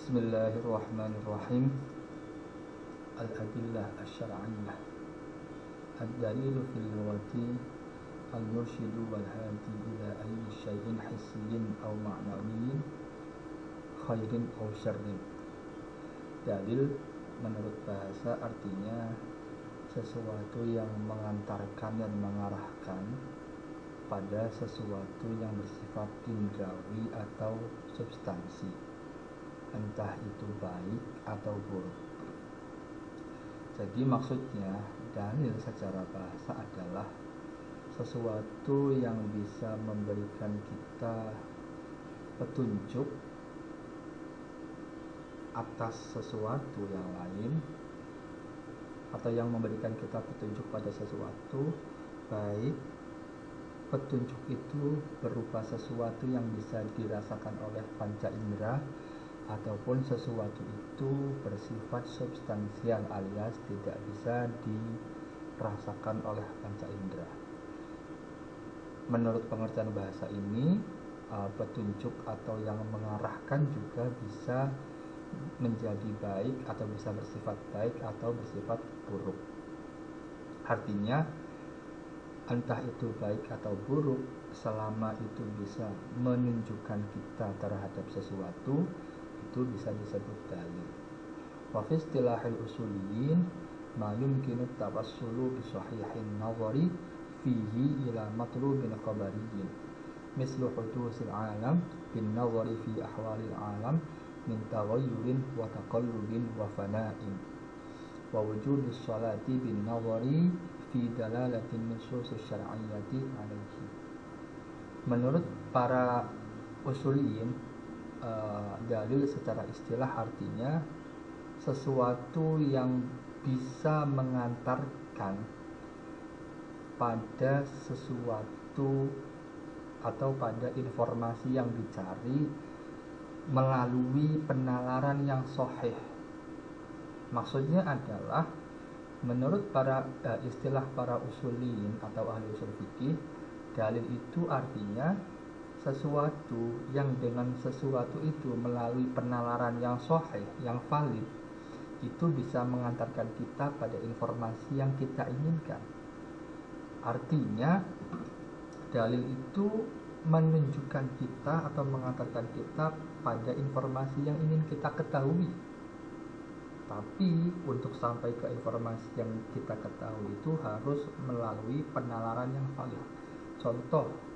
Bismillahirrahmanirrahim. Al-adillah asy-syar'iyyah. Ad-dalilu fil lughati al-mursyidu wal hadi ila ayyi syai'in hissiyyin aw ma'nawiyyin khairin aw syarrin. Dalil menurut bahasa artinya sesuatu yang mengantarkan dan mengarahkan pada sesuatu yang bersifat indrawi atau substansi, entah itu baik atau buruk. Jadi maksudnya dalil secara bahasa adalah sesuatu yang bisa memberikan kita petunjuk atas sesuatu yang lain, atau yang memberikan kita petunjuk pada sesuatu, baik petunjuk itu berupa sesuatu yang bisa dirasakan oleh panca indera ataupun sesuatu itu bersifat substansial alias tidak bisa dirasakan oleh panca indera. Menurut pengertian bahasa ini, petunjuk atau yang mengarahkan juga bisa menjadi baik atau bisa bersifat baik atau bersifat buruk. Artinya entah itu baik atau buruk, selama itu bisa menunjukkan kita terhadap sesuatu, itu bisa disebut dalil. Wa fi istilahil usuliyyin ma yumkinu tawassulu bi sahihin nazari fihi ila matlubin khabariyyin mislu hudusil alam bin nazari fi ahwalil alam min taghayyurin wa taqallubin wa fana'in wa wujudis salati bin nazari fi dalalatin nusus syar'iyyati alaihi. Menurut para usuliyin, dalil secara istilah artinya sesuatu yang bisa mengantarkan pada sesuatu atau pada informasi yang dicari melalui penalaran yang sahih. Maksudnya adalah menurut istilah para usuliyin atau ahli usul fikih, dalil itu artinya sesuatu yang dengan sesuatu itu melalui penalaran yang sahih, yang valid, itu bisa mengantarkan kita pada informasi yang kita inginkan. Artinya dalil itu menunjukkan kita atau mengantarkan kita pada informasi yang ingin kita ketahui. Tapi untuk sampai ke informasi yang kita ketahui itu harus melalui penalaran yang valid. Contoh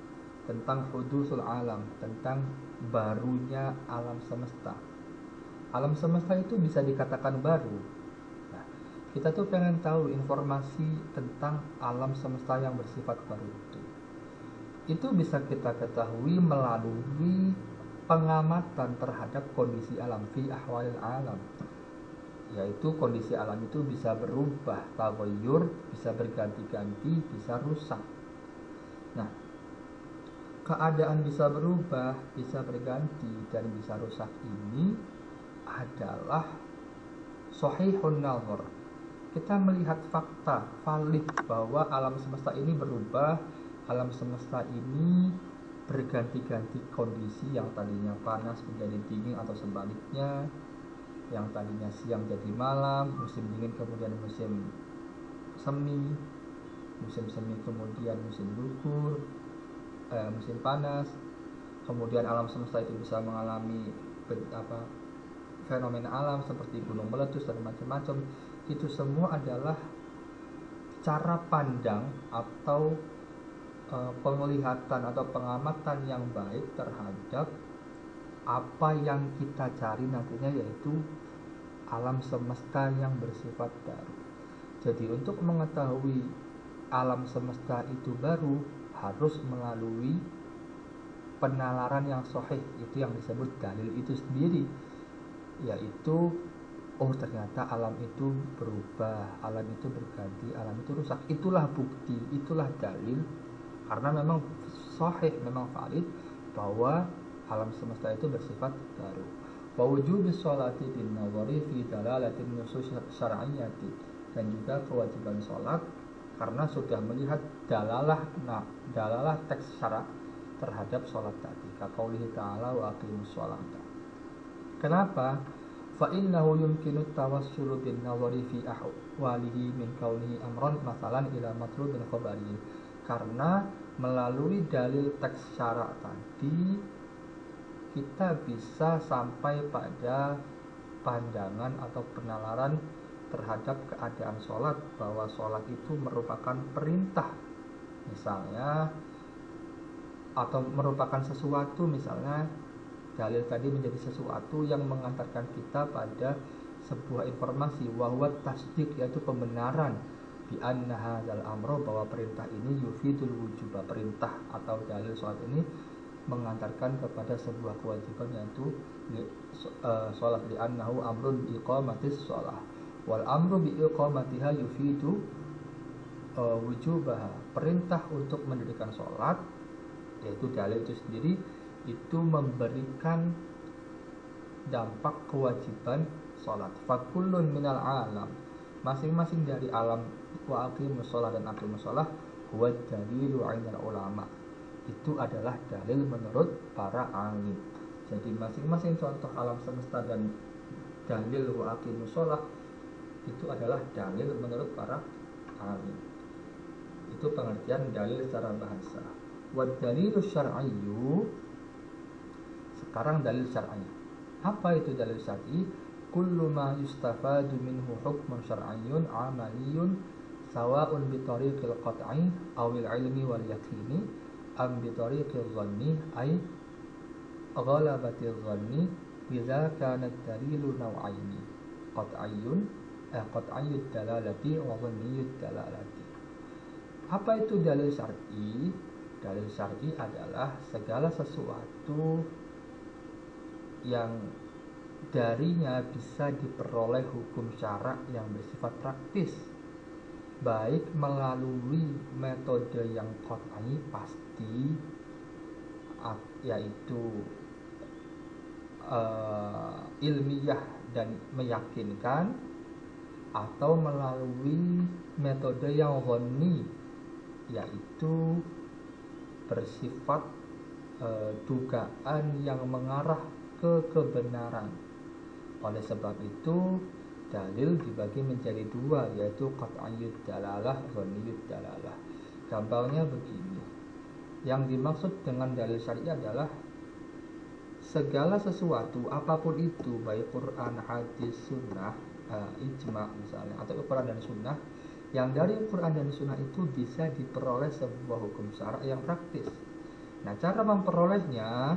tentang hudusul alam, tentang barunya alam semesta. Alam semesta itu bisa dikatakan baru. Nah, kita tuh pengen tahu informasi tentang alam semesta yang bersifat baru itu. Itu bisa kita ketahui melalui pengamatan terhadap kondisi alam, fi ahwalil alam. Yaitu kondisi alam itu bisa berubah, taghayyur, bisa berganti-ganti, bisa rusak. Nah, keadaan bisa berubah, bisa berganti, dan bisa rusak ini adalah sahihun nazar. Kita melihat fakta valid bahwa alam semesta ini berubah, alam semesta ini berganti-ganti kondisi, yang tadinya panas menjadi dingin atau sebaliknya, yang tadinya siang jadi malam, musim dingin kemudian musim semi, musim semi kemudian musim gugur, musim panas. Kemudian alam semesta itu bisa mengalami fenomena alam seperti gunung meletus dan macam-macam. Itu semua adalah cara pandang atau penglihatan atau pengamatan yang baik terhadap apa yang kita cari nantinya, yaitu alam semesta yang bersifat baru. Jadi untuk mengetahui alam semesta itu baru harus melalui penalaran yang sahih, itu yang disebut dalil itu sendiri, yaitu oh ternyata alam itu berubah, alam itu berganti, alam itu rusak. Itulah bukti, itulah dalil, karena memang sahih, memang valid bahwa alam semesta itu bersifat baru. Wa wujubis sholati bin nazari fi dalalatin nusus syar'iyyati, dan juga kewajiban sholat karena sudah melihat dalalah teks syarak terhadap sholat tadi. Kaqaulihi ta'ala wa aqimus sholata. Kenapa? fa innahu yumkinu tawassulu bin nazari fi ahwalihi min kaunihi amran masalan ila matlubin khabari. Karena melalui dalil teks syarak tadi kita bisa sampai pada pandangan atau penalaran terhadap keadaan sholat, bahwa sholat itu merupakan perintah misalnya, atau merupakan sesuatu, misalnya dalil tadi menjadi sesuatu yang mengantarkan kita pada sebuah informasi, wahwa tasdik, yaitu pembenaran, bi anna hadzal amro, bahwa perintah ini yufidul wujubah, perintah atau dalil sholat ini mengantarkan kepada sebuah kewajiban, yaitu sholat, li annahu amrun bi iqamatis sholah, wal amru bi iqamatiha yufidu wujubah, perintah untuk mendirikan sholat, yaitu dalil itu sendiri itu memberikan dampak kewajiban sholat. Fakullun minal alam, masing-masing dari alam, wa aqimus sholat dan aqimus sholat, huwa dalilu ainal ulama, itu adalah dalil menurut para alim. Jadi masing-masing contoh alam semesta dan dalil wa aqimus sholat itu adalah dalil menurut para alim. Itu pengertian dalil secara bahasa. Wa dalilus syar'iyyu, sekarang dalil syar'i. Apa itu dalil syar'i? Kullu ma yustafadu minhu hukmun syar'iyyun amaliyun sawa'un bi tariqil qat'i awil ilmi wal yaqini am bi tariqil dhanni ay ghalabatil dhanni idza kana ad-dalilu naw'aini qat'iyyud dalalati wa dhanniyud dalalati. Apa itu dalil syar'i? Dalil syar'i adalah segala sesuatu yang darinya bisa diperoleh hukum syarak yang bersifat praktis, baik melalui metode yang qat'i pasti, yaitu ilmiah dan meyakinkan, atau melalui metode yang dhanni, yaitu bersifat dugaan yang mengarah ke kebenaran. Oleh sebab itu dalil dibagi menjadi dua, yaitu qat'iyyud dalalah, dhanniyud dalalah. Gampangnya begini, yang dimaksud dengan dalil syar'i adalah segala sesuatu apapun itu, baik Quran, hadis, sunnah, ijma misalnya, atau Quran dan sunnah, yang dari Quran dan sunnah itu bisa diperoleh sebuah hukum syarak yang praktis. Nah, cara memperolehnya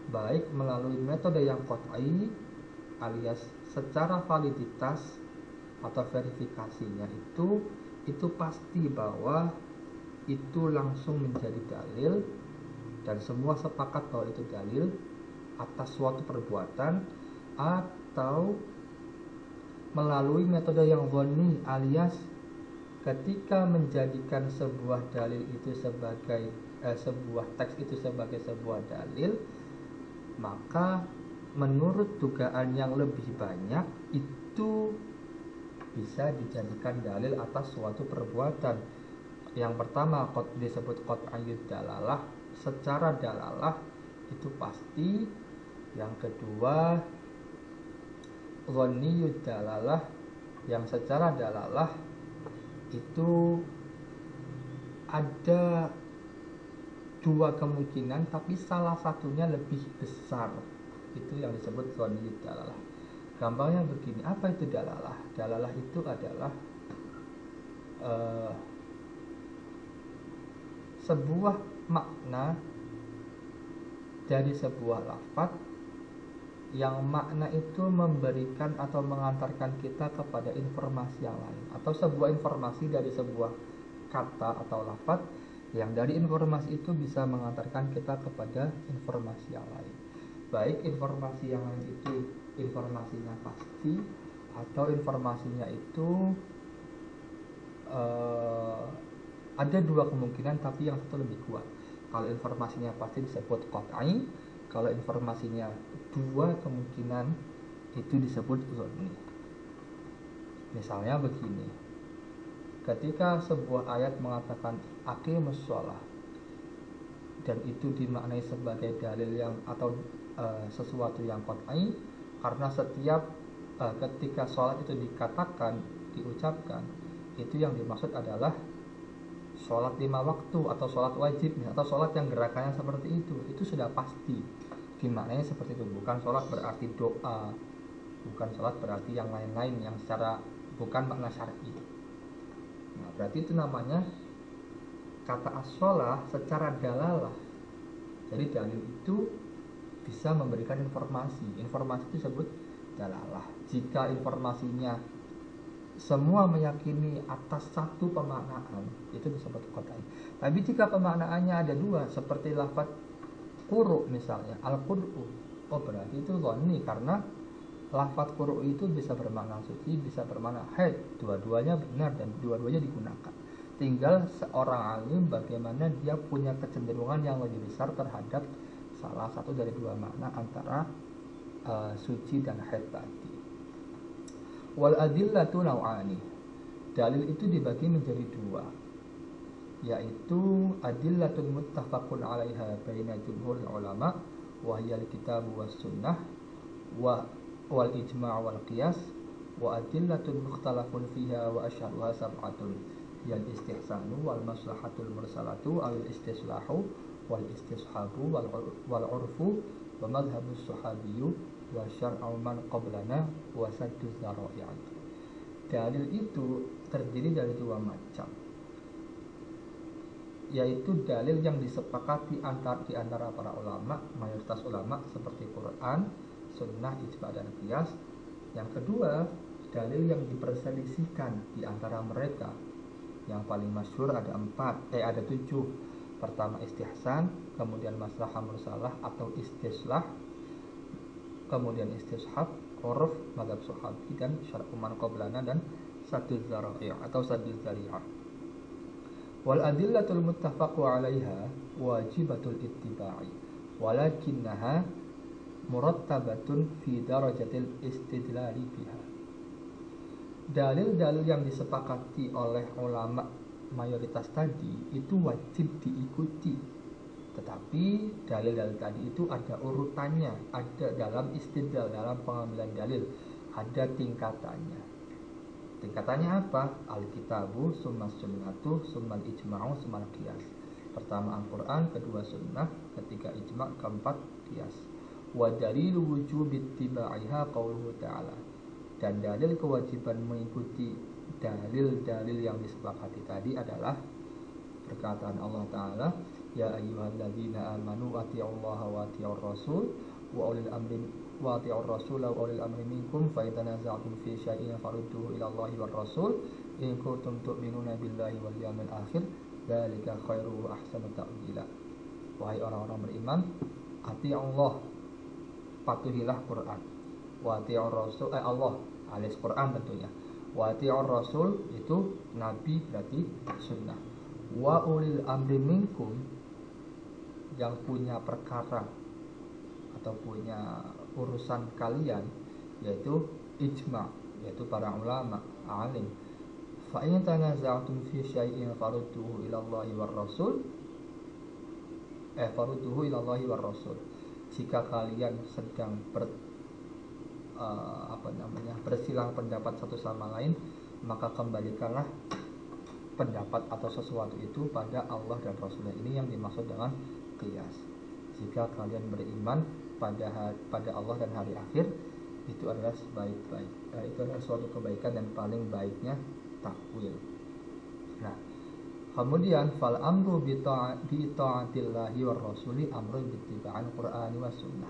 baik melalui metode yang qat'i alias secara validitas atau verifikasinya itu pasti bahwa itu langsung menjadi dalil dan semua sepakat bahwa itu dalil atas suatu perbuatan, atau melalui metode yang dhanni alias ketika menjadikan sebuah dalil itu sebagai sebuah teks itu sebagai sebuah dalil, maka menurut dugaan yang lebih banyak itu bisa dijadikan dalil atas suatu perbuatan. Yang pertama disebut qat'iyyud dalalah, secara dalalah itu pasti. Yang kedua dhanniyud dalalah, yang secara dalalah itu ada dua kemungkinan tapi salah satunya lebih besar, itu yang disebut dhanniyud dalalah. Gampangnya begini, apa itu dalalah? Dalalah itu adalah sebuah makna dari sebuah lafaz yang makna itu memberikan atau mengantarkan kita kepada informasi yang lain, atau sebuah informasi dari sebuah kata atau lafaz yang dari informasi itu bisa mengantarkan kita kepada informasi yang lain. Baik informasi yang lain itu informasinya pasti, atau informasinya itu ada dua kemungkinan tapi yang satu lebih kuat. Kalau informasinya pasti disebut qat'i, kalau informasinya dua kemungkinan itu disebut dhanni. Misalnya begini, ketika sebuah ayat mengatakan aqimus shalah dan itu dimaknai sebagai dalil yang atau sesuatu yang qat'i, Karena setiap ketika sholat itu dikatakan, diucapkan, itu yang dimaksud adalah sholat 5 waktu atau sholat wajib atau sholat yang gerakannya seperti itu sudah pasti dimaknanya seperti itu. Bukan sholat berarti doa, bukan sholat berarti yang lain-lain yang secara bukan makna syar'i. Nah, berarti itu namanya kata as-sholah secara dalalah. Jadi dalil itu bisa memberikan informasi itu disebut dalalah. Jika informasinya semua meyakini atas satu pemaknaan, itu disebut qat'i. Tapi jika pemaknaannya ada dua, seperti lafaz quru misalnya, al-qur'u, oh berarti itu dhanni, karena lafaz quru itu bisa bermakna suci, bisa bermakna haid, dua-duanya benar dan dua-duanya digunakan. Tinggal seorang alim bagaimana dia punya kecenderungan yang lebih besar terhadap salah satu dari dua makna antara suci dan haid tadi. Wal adillatu naw'ani. Dalil itu dibagi menjadi dua, yaitu adillatun muttafaqun 'alaiha baina jumhuril ulama wa hiya al-kitab was sunnah wal ijma' wal qiyas, wa adillatun mukhtalafun fiha wa asyharuha sab'atun yal istihsanu wal maslahatul mursalatu al istislahu wal istishabu wal urfu wa madhhabus sahabiyyu wa syar'u man qablana wa saddu dzara'i'. Dalil itu terdiri dari dua macam, yaitu dalil yang disepakati di antara para ulama, mayoritas ulama seperti Quran, sunnah, ijma' dan qiyas. Yang kedua, dalil yang diperselisihkan di antara mereka. Yang paling masyhur ada 7. Pertama istihsan, kemudian maslahah mursalah atau istislah, kemudian istishab, uruf, mazhab sahabi, dan syar'u man qablana dan saddu dzara'i' atau saddu dzari'ah. Wal adillatul muttafaqu 'alaiha wajibatul ittiba'i walakinnaha murattabatun fi darajatil istidlali biha. Dalil-dalil yang disepakati oleh ulama mayoritas tadi itu wajib diikuti, tetapi dalil-dalil tadi itu ada urutannya, ada dalam istidlal, dalam pengambilan dalil, ada tingkatannya. Tingkatannya apa? Alkitabu, summa sunnatu, summa ijma'u, summa qiyas. Pertama Al-Quran, kedua sunnah, ketiga ijma', keempat qiyas. Wa dalilu wujubi ittiba'iha qauluhu ta'ala. Dan dalil kewajiban mengikuti dalil-dalil yang disepakati tadi adalah perkataan Allah Ta'ala, ya ayyuhalladzina amanu ati'ullaha wa ati'ur rasul wa ulil amri wa ati'ur rasul wa ulil amri minkum fa in tanaza'tum fi syai'in farudduhu ila Allahi war rasul in kuntum tu'minuna billahi wal yawmil akhir dzalika khairu wa ahsanu ta'wila. Wahai orang-orang beriman, ati'ullah, patuhilah Quran, wa ati'ur rasul, Allah alias Quran tentunya, wa ati'ur rasul itu nabi berarti sunnah, wa ulil amri minkum, yang punya perkara atau punya urusan kalian, yaitu ijma', yaitu para ulama alim. Fa in tanaza'tum fi syai'in farudduhu ila Allahi war rasul farudduhu ila Allahi war rasul. Jika kalian sedang bersilang pendapat satu sama lain, maka kembalikanlah pendapat atau sesuatu itu pada Allah dan Rasulnya. Ini yang dimaksud dengan qiyas. Jika kalian beriman pada Allah dan hari akhir, itu adalah itu adalah suatu kebaikan dan paling baiknya takwil. Nah, kemudian fal amru bi ta'atillahi war rasuli amrun bi ittiba'il qur'ani was sunnah.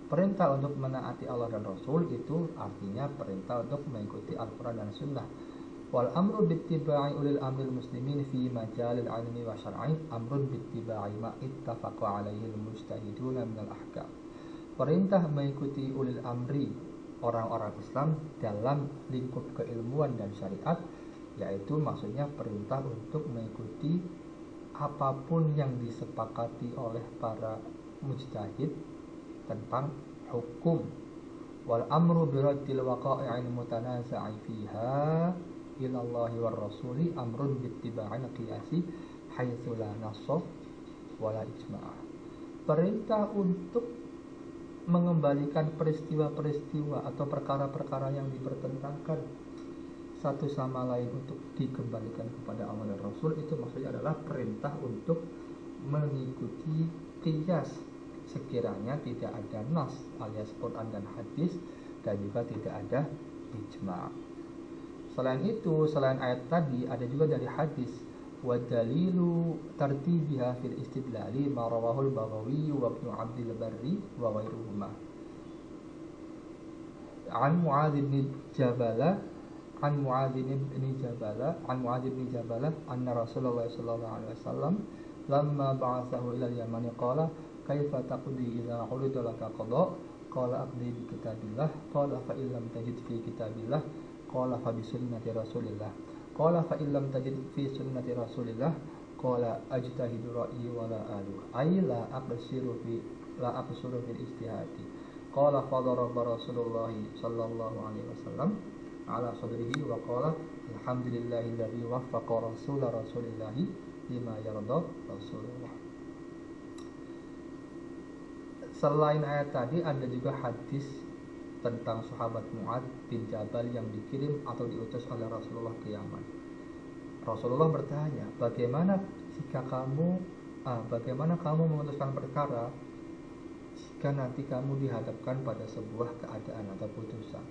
Perintah untuk menaati Allah dan Rasul itu artinya perintah untuk mengikuti Al-Quran dan Sunnah. Wal amru bittiba'i ulil amril muslimin fi majalil ilmi wa syar'i amrun bittiba'i ma ittafaqa alaihi al-mujtahiduna minal ahkam. Perintah mengikuti ulil amri, orang-orang Islam dalam lingkup keilmuan dan syariat, yaitu maksudnya perintah untuk mengikuti apapun yang disepakati oleh para mujtahid tentang hukum. Wal amru biraddil waqa'i'il mutanaza'i fiha ila Allahi war rasuli amrun bittiba'il qiyasi haitsu la nassa wala ijma'. Perintah untuk mengikuti perkara yang disepakati oleh para mujtahid tentang hukum, wal amru biraddil waqa'i'il mutanaza'i fiha ila Allahi war rasuli amrun bittiba'il qiyasi haitsu la nassa wala ijma'. Perintah untuk mengikuti perkara yang disepakati oleh para mujtahid tentang hukum, wal amru biraddil waqa'i'il mutanaza'i fiha ila Allahi war rasuli amrun bittiba'il qiyasi haitsu la nassa wala ijma'. Perintah untuk mengembalikan peristiwa-peristiwa atau perkara-perkara yang dipertentangkan satu sama lain untuk dikembalikan kepada Allah dan Rasul, itu maksudnya adalah perintah untuk mengikuti qiyas sekiranya tidak ada nas alias Quran dan hadis, dan juga tidak ada ijma'. Selain itu, selain ayat tadi, ada juga dari hadis. Wa dalilu tartibiha fil istidlali ma rawahul Baghawi wa Ibnu Abdil Barri wa ghairuhuma an Muadz bin Jabal an Muadz bin Jabal anna Rasulullah sallallahu alaihi wasallam lamma ba'athahu ila al-Yaman qala kaifa taqdi idza urida laka qada qala aqdi bi kitabillah qala fa illam tajid fi kitabillah qala fa bi sunnati Rasulillah qala fa illam tajid fi sunnati Rasulillah qala ajtahidu ra'yi wa la alu ay la aqsiru fil ijtihadi qala fa daraba Rasulullah sallallahu alaihi wasallam ala sadrihi wa qala alhamdulillahilladzi waffaqa Rasulillah lima yarda Rasulullah. Selain ayat tadi, ada juga hadis tentang sahabat Mu'adz bin Jabal yang dikirim atau diutus oleh Rasulullah ke Yaman. Rasulullah bertanya, bagaimana kamu memutuskan perkara jika nanti kamu dihadapkan pada sebuah keadaan atau putusan?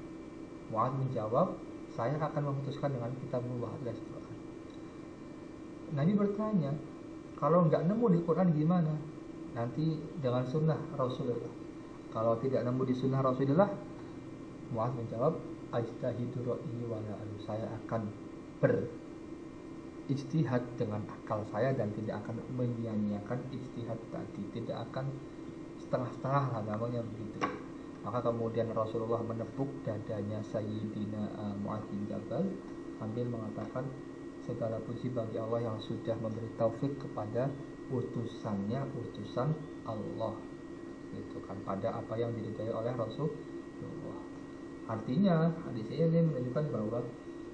Mu'adz menjawab, saya akan memutuskan dengan kitabullah alias Quran. Nabi bertanya, kalau nggak nemu di Quran gimana? Nanti dengan sunnah Rasulullah. Kalau tidak nemu di sunnah Rasulullah, Mu'adz menjawab, ajtahidu ra'yi wa la alu, saya akan berijtihad dengan akal saya dan tidak akan menyia-nyiakan ijtihad tadi, tidak akan setengah-setengah lah namanya begitu. Maka kemudian Rasulullah menepuk dadanya Sayyidina Mu'adz bin Jabal sambil mengatakan, segala puji bagi Allah yang sudah memberi taufik kepada utusannya, utusan Allah, gitu kan, pada apa yang diridhai oleh Rasulullah. Artinya hadis ini menunjukkan bahwa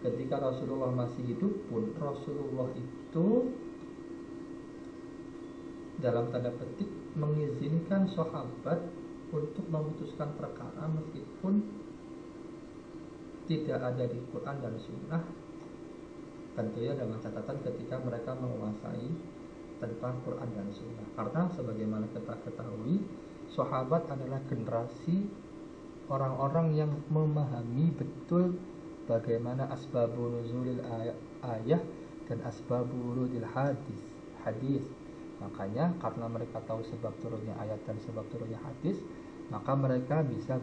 ketika Rasulullah masih hidup pun Rasulullah itu dalam tanda petik mengizinkan sahabat untuk memutuskan perkara meskipun tidak ada di Quran dan Sunnah, tentunya dengan catatan ketika mereka menguasai tentang Quran dan Sunnah. Karena sebagaimana kita ketahui, sahabat adalah generasi orang-orang yang memahami betul bagaimana asbabun nuzulil ayah dan asbabun wurudil hadis. Makanya karena mereka tahu sebab turunnya ayat dan sebab turunnya hadis, maka mereka bisa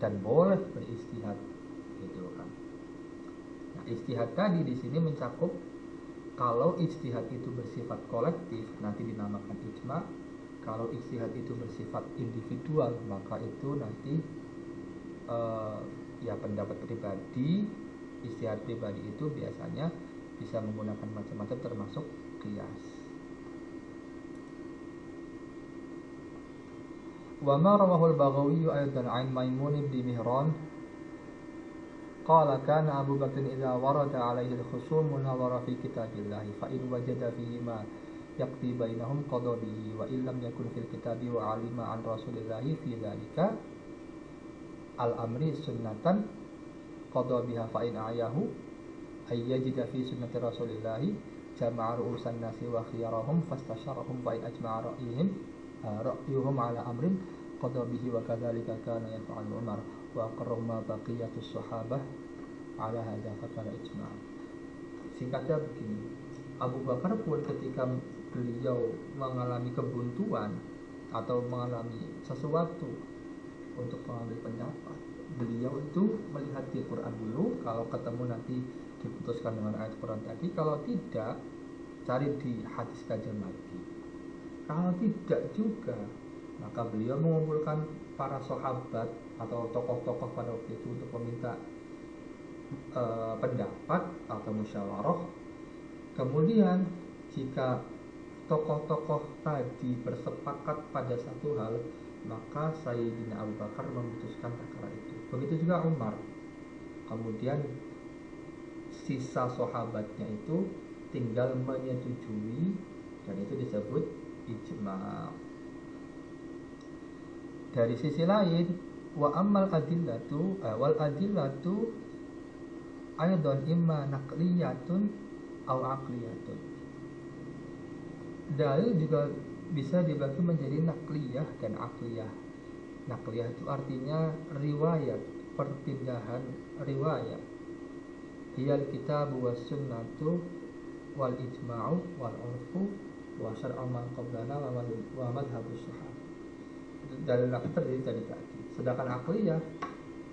dan boleh beristihad, gitu kan. Nah, istihad tadi di sini mencakup, kalau ijtihad itu bersifat kolektif nanti dinamakan ijma'. Kalau ijtihad itu bersifat individual maka itu nanti pendapat pribadi. Ijtihad pribadi itu biasanya bisa menggunakan macam-macam termasuk qiyas. Wa ma rawahu al-Baghawi aidan 'an Maimun bin Mihran qala kana Abu Bakr idza warada alaihi al-khusum nazara fi kitabillah fa in wajada fihi ma yaqdi bainahum qada bihi wa illam yakun fil kitabi wa alima an Rasulillah fi dzalika al-amri sunnatan qada biha fa in ayahu ay yajida fi sunnati Rasulillah jama'a ru'usan nasi wa khiyarahum fastasharahum fa in ajma'a ra'yuhum ala amrin qada bihi wa kadzalika kana yaf'alu Umar wa aqarrahuma baqiyatus sahabah ala hadza fakana ijma'. Singkatnya begini, Abu Bakar pun ketika beliau mengalami kebuntuan atau mengalami sesuatu untuk mengambil pendapat, beliau itu melihat di Quran dulu, kalau ketemu nanti diputuskan dengan ayat Quran tadi, kalau tidak cari di hadis kajian Nabi. Kalau tidak juga, maka beliau mengumpulkan para sahabat atau tokoh-tokoh pada waktu itu untuk meminta pendapat atau musyawarah. Kemudian jika tokoh-tokoh tadi bersepakat pada satu hal, maka Sayyidina Abu Bakar memutuskan perkara itu. Begitu juga Umar. Kemudian sisa sahabatnya itu tinggal menyetujui, dan itu disebut ijma'. Dari sisi lain, wa ammal adillatu wal adillatu aidan imma naqliyatun aw aqliyatun. Dalil juga bisa dibagi menjadi naqliyah dan aqliyah. Naqliyah itu artinya riwayat, perpindahan riwayat. Hiyal kitabu was sunnatu wal ijma'u wal urfu wa syar'u man qablana wa madhhabus sahabah. Dalil naqli terdiri dari tadi. Sedangkan aqliyah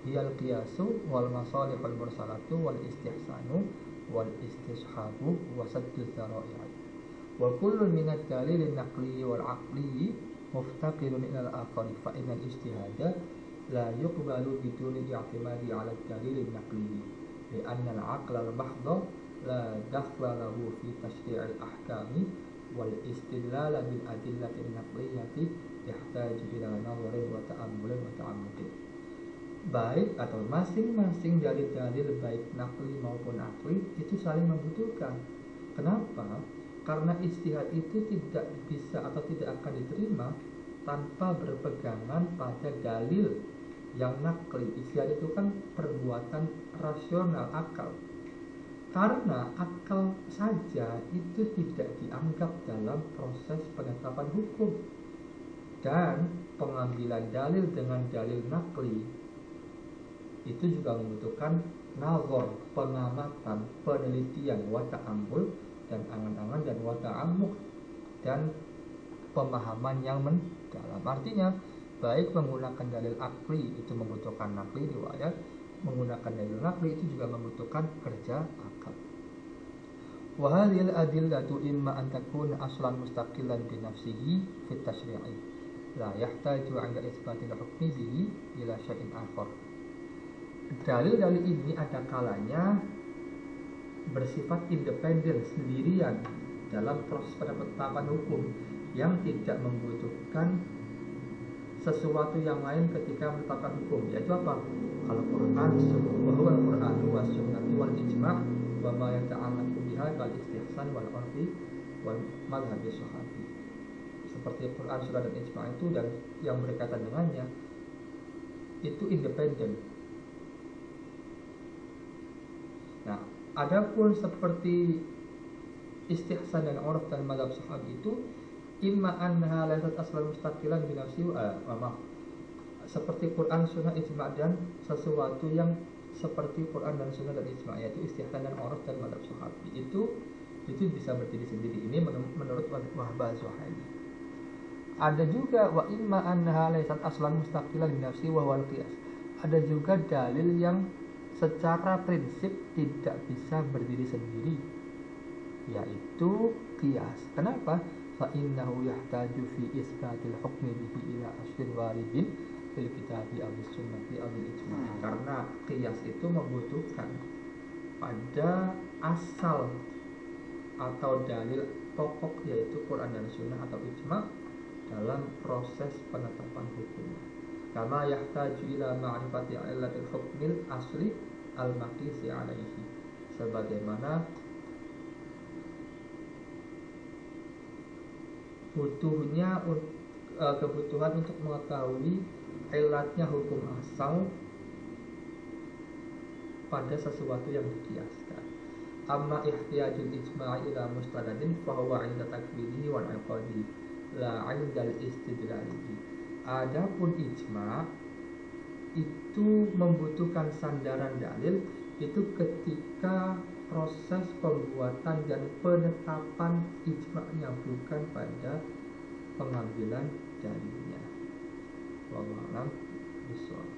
hiyal qiyasu wal masalihul mursalatu wal istihsanu wal istishabu wa saddu dzara'i. Wa kullu min ad-dalil an-naqli wal aqli muftaqirun ila al-akhari fa inna al-ijtihada la yuqbalu bidun i'timadi 'ala ad-dalil an-naqli li'anna al-'aqla al-mahdha la dakhla lahu fi tashri' al-ahkami wal istidlal bil adillati an-naqliyyati yahtaju ila nadharin wa ta'ammulin wa ta'ammuqin. Baik atau masing-masing dari dalil baik naqli maupun aqli itu saling membutuhkan. Kenapa? Karena ijtihad itu tidak bisa atau tidak akan diterima tanpa berpegangan pada dalil yang naqli. Ijtihad itu kan perbuatan rasional, akal. Karena akal saja itu tidak dianggap dalam proses penetapan hukum. Dan pengambilan dalil dengan dalil naqli itu juga membutuhkan nazar, pengamatan, penelitian, wa ta'ammul dan angan-angan dan wa ta'ammuq dan pemahaman yang mendalam. Artinya baik menggunakan dalil akli itu membutuhkan naqli riwayat, menggunakan dalil naqli itu juga membutuhkan kerja akal. Wa hadhil adillatu imma an takuna aslan mustaqilan bi nafsihi fi tashri'i la yahtaju 'inda itsbatil hukmi bihi ila syai'in akhar. Dalil-dalil ini ada kalanya bersifat independen sendirian dalam proses penetapan hukum yang tidak membutuhkan sesuatu yang lain ketika menetapkan hukum. Yaitu apa? Kalau Quran, bahwa Al-Quran wa sunnah wal ijma' wa ma yata'allaqu biha kal istihsan wal urfi wal madhhab sahabi. Seperti Quran, sunnah dan ijma' itu dan yang berkaitan dengannya itu independen. Nah, adapun seperti istihsan dan urf dan madhab sahabi itu imma annaha laysat aslan mustaqilan bi nafsi seperti Quran, sunnah, ijma' dan sesuatu yang seperti Quran dan sunnah dan ijma' yaitu istihsan dan urf dan madhab sahabi itu bisa berdiri sendiri. Ini menurut Wahbah Az-Zuhaili. Ada juga wa imma annaha laysat aslan mustaqilan bi nafsi wa huwal qiyas. Ada juga dalil yang secara prinsip tidak bisa berdiri sendiri, yaitu qiyas. Kenapa? Fa innahu yahtaju fi isbatil hukmi bihi ila aslin waridin fil kitabi aw sunnati aw ijma'. Karena qiyas itu membutuhkan pada asal atau dalil pokok yaitu Quran dan sunnah atau ijma' dalam proses penetapan hukumnya. Kama yahtaju ila ma'rifati illatil hukmil asli al-maqisi alaihi, sebagaimana kebutuhan untuk mengetahui ilatnya hukum asal pada sesuatu yang dikiaskan. Amma ihtiyajul ijma'i ila mustadadin fahuwa 'inda takbirihi wal 'iqadi la 'indal istidlalihi. Adapun ijma' itu membutuhkan sandaran dalil itu ketika proses pembuatan dan penetapan ijma'nya, bukan pada pengambilan dalilnya. Wallahu a'lam bishawab.